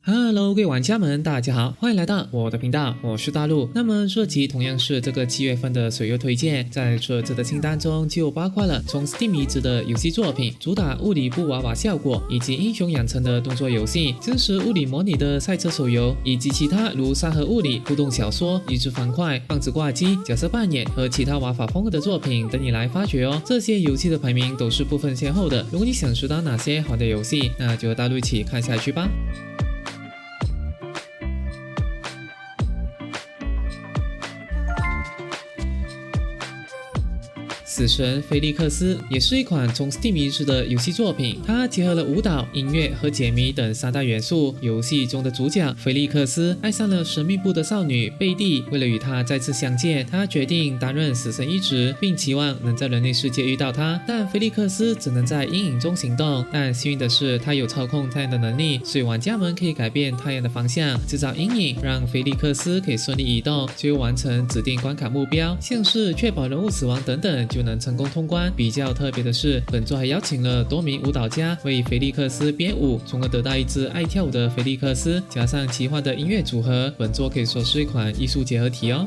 Hello， 各位玩家們，大家好，歡迎來到我的頻道，我是大陸。那麼這集同樣是這個7月份的水月推薦，在這次的清單中就包括了從 Steam 移植的遊戲作品，主打物理布娃娃效果，以及英雄養成的動作遊戲，真實物理模擬的賽車手遊，以及其他如沙盒物理、互動小說、移植方塊、棒子掛機、角色扮演和其他玩法風格的作品等你來發掘哦。這些遊戲的排名都是不分先後的，如果你想知道哪些好的遊戲，那就和大陸一起看下去吧。死神菲利克斯也是一款從 Steam 移植的遊戲作品，它結合了舞蹈、音樂和解謎等3大元素。遊戲中的主角菲利克斯愛上了神秘部的少女貝蒂，為了與她再次相見，他決定擔任死神一職，並期望能在人類世界遇到她。但菲利克斯只能在陰影中行動，但幸運的是，他有操控太陽的能力，所以玩家們可以改变太陽的方向，制造陰影，讓菲利克斯可以順利移動，最後完成指定關卡目標，像是確保人物死亡等等，就能成功通關。比較特別的是，本作還邀請了多名舞蹈家為菲利克斯編舞，從而得到一支愛跳舞的菲利克斯，加上奇幻的音樂組合，本作可以說是一款藝術結合體哦。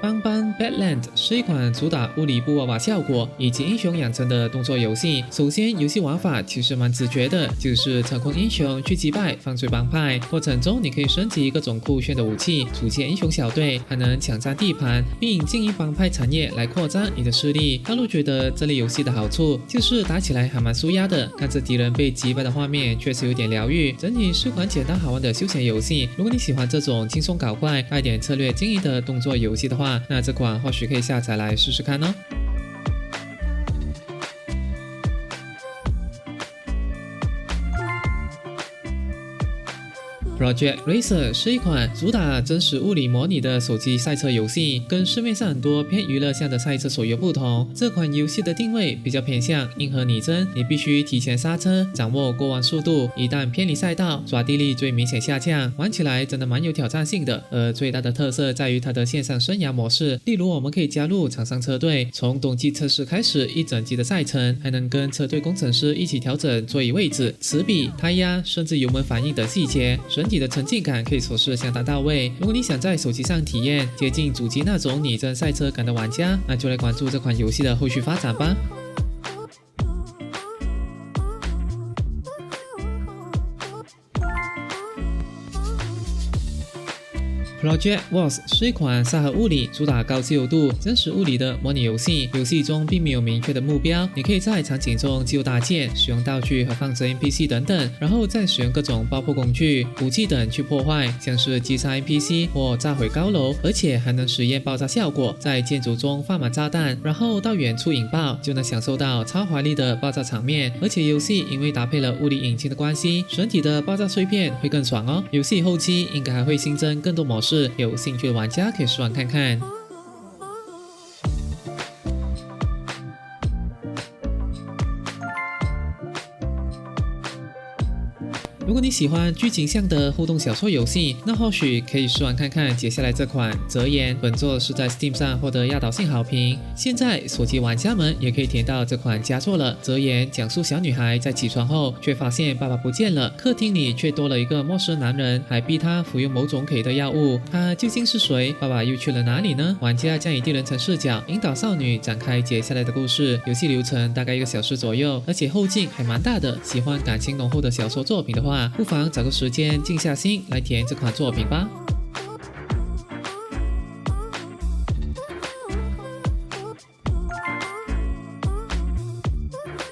邦邦 Badland 是一款主打物理布娃娃效果以及英雄養成的動作遊戲。首先，遊戲玩法其實蠻直覺的，就是操控英雄去擊敗犯罪幫派。過程中，你可以升級各種酷炫的武器，組建英雄小隊，還能搶占地盤，並經營幫派產業來擴張你的勢力。大陸覺得這類遊戲的好處就是打起來還蠻舒壓的，看着敵人被擊敗的畫面確實有點療癒。整體是款簡單好玩的休閒遊戲。如果你喜歡這種輕鬆搞怪、帶點策略經營的動作遊戲的話，那這款或許可以下載來試試看哦。Project Racer 是一款主打真實物理模擬的手機賽車遊戲，跟市面上很多偏娛樂向的賽車手遊不同，這款遊戲的定位比較偏向硬核擬真，你必須提前剎車，掌握過彎速度，一旦偏離賽道，抓地力最明顯下降，玩起來真的蠻有挑戰性的。而最大的特色在於它的線上生涯模式，例如我們可以加入廠商車隊，從冬季測試開始一整季的賽程，還能跟車隊工程師一起調整座椅位置、齒比、胎壓，甚至油門反應等細節。整體的沉浸感可以說是相當到位。如果你想在手機上體驗接近主機那種擬真賽車感的玩家，那就來關注這款遊戲的後續發展吧。Project Wars 是一款沙盒物理，主打高自由度、真實物理的模擬遊戲。遊戲中並沒有明確的目標，你可以在場景中自由搭建、使用道具和放置 NPC 等等，然後再使用各種爆破工具、武器等去破壞，像是擊殺 NPC 或炸毀高樓，而且還能實驗爆炸效果，在建築中放滿炸彈，然後到遠處引爆，就能享受到超華麗的爆炸場面。而且遊戲因為搭配了物理引擎的關係，整體的爆炸碎片會更爽哦。遊戲後期應該還會新增更多模式，有興趣的玩家可以試玩看看。如果你喜歡劇情向的互動小说遊戲，那或許可以試玩看看接下來這款《澤言》。本作是在 Steam 上獲得壓倒性好評，現在手機玩家們也可以體驗到這款佳作了。《澤言》講述小女孩在起床後，卻發現爸爸不見了，客廳裡卻多了一個陌生男人，還逼她服用某種可疑的藥物。他究竟是誰？爸爸又去了哪裡呢？玩家將以第人稱視角引導少女展開接下來的故事。遊戲流程大概1個小時左右，而且後勁還蠻大的。喜歡感情濃厚的小說作品的話，不妨找個時間靜下心來體驗這款作品吧。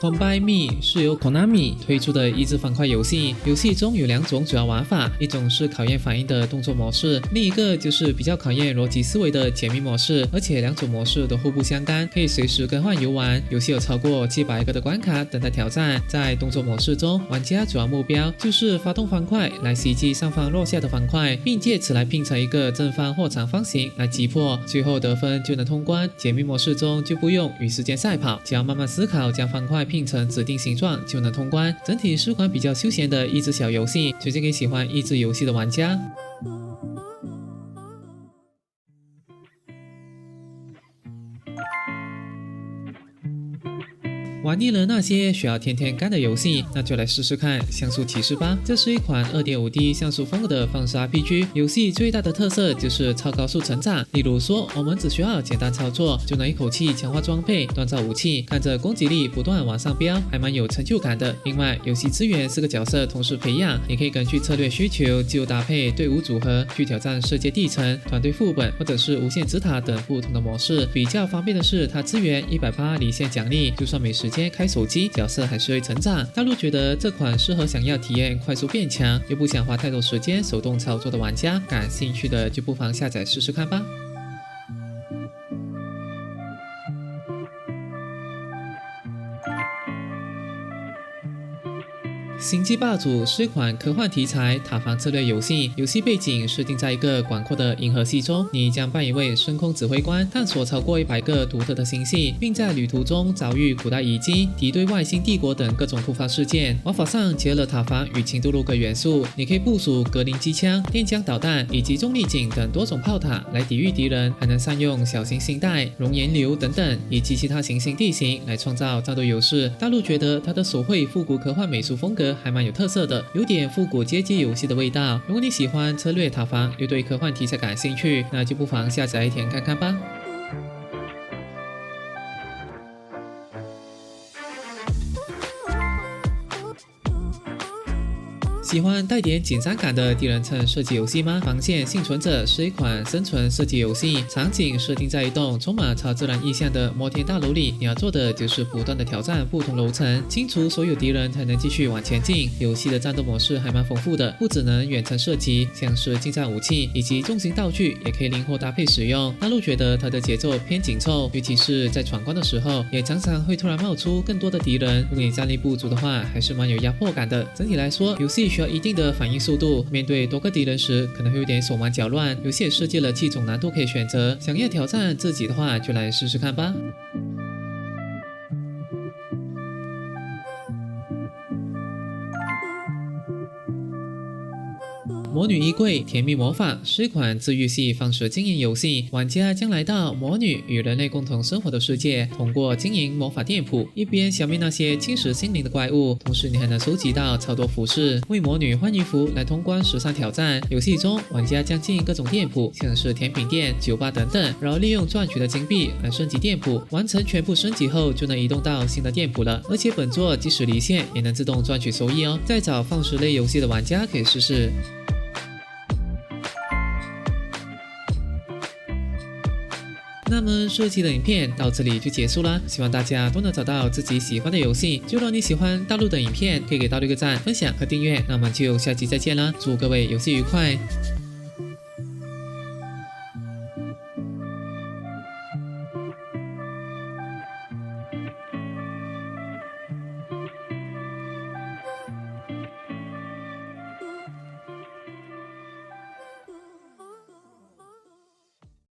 Combine Me 是由 Konami 推出的益智方塊遊戲，游戲中有2種主要玩法，一種是考驗反應的動作模式，另一個就是比較考驗邏輯思維的解謎模式，而且2種模式都互不相干，可以隨時更換遊玩。遊戲有超過700個的關卡等待挑戰。在動作模式中，玩家主要目標就是發動方塊來襲擊上方落下的方塊，並借此來拼成一個正方或長方形來擊破，最後得分就能通關。解謎模式中就不用與時間賽跑，只要慢慢思考將方塊拼成指定形狀就能通關。整體是款比較休閒的益智小遊戏，推薦給喜歡益智遊戏的玩家。玩膩了那些需要天天幹的遊戏，那就來試試看像素騎士吧。這是一款 2.5D 像素風格的方式 RPG， 遊戲最大的特色就是超高速成長。例如說，我們只需要簡單操作，就能一口氣強化裝備、鍛造武器，看着攻擊力不斷往上飆，還蠻有成就感的。另外，遊戲資源4個角色同時培養，你可以根據策略需求自由搭配隊伍組合，去挑戰世界地層、團隊副本或者是無限之塔等不同的模式。比較方便的是，它支援180離線獎勵，就算没时间開手機，角色還是會成長。大陸覺得這款適合想要體驗快速變強，又不想花太多時間手動操作的玩家，感興趣的就不妨下載試試看吧。星際霸主是一款科幻題材塔防策略遊戲，游戲背景設定在一個廣闊的銀河系中，你將扮一位深空指揮官，探索超過100個獨特的星系，並在旅途中遭遇古代遺跡、敵對外星帝國等各種突發事件。玩法上結合了塔防與輕度陸格元素，你可以部署格林機槍、電漿導彈以及重力井等多種炮塔來抵禦敵人，還能善用小行星帶、熔岩流等等，以及其他行星地形來創造戰鬥優勢。大陸覺得它的手繪復古科幻美術風格還蠻有特色的，有點復古街機遊戲的味道。如果你喜歡策略塔防，又對科幻題材感興趣，那就不妨下載一天看看吧。喜歡帶點緊張感的第人稱射擊遊戲嗎？防線倖存者是一款生存射擊遊戲，場景設定在一棟充滿超自然意象的摩天大樓裡，你要做的就是不斷的挑戰不同樓層，清除所有敵人才能繼續往前進。遊戲的戰鬥模式還蠻豐富的，不只能遠程射擊，像是近戰武器以及重型道具也可以靈活搭配使用。大陸覺得它的節奏偏緊湊，尤其是在闖關的時候，也常常會突然冒出更多的敵人，如果你戰力不足的話，還是蠻有壓迫感的。整體來說，遊戲需要一定的反應速度，面對多個敵人時可能會有點手忙腳亂。遊戲也設計了7種難度可以選擇，想要挑戰自己的話，就來試試看吧。魔女衣櫃甜蜜魔法是一款治癒系放射經營遊戲，玩家將來到魔女與人類共同生活的世界，通過經營魔法店鋪，一邊消滅那些侵蝕心靈的怪物，同時你還能收集到超多服飾，為魔女換衣服來通關13挑戰。遊戲中，玩家將經營各種店鋪，像是甜品店、酒吧等等，然後利用賺取的金幣來升級店鋪，完成全部升級後就能移動到新的店鋪了。而且本作即使離線也能自動賺取收益哦。在找放食類遊戲的玩家可以試試。那麼這期的影片到這裡就結束啦，希望大家都能找到自己喜歡的遊戲。如果你喜歡大陸的影片，可以給大陸一個讚、分享和訂閱。那我們就下期再見啦，祝各位遊戲愉快。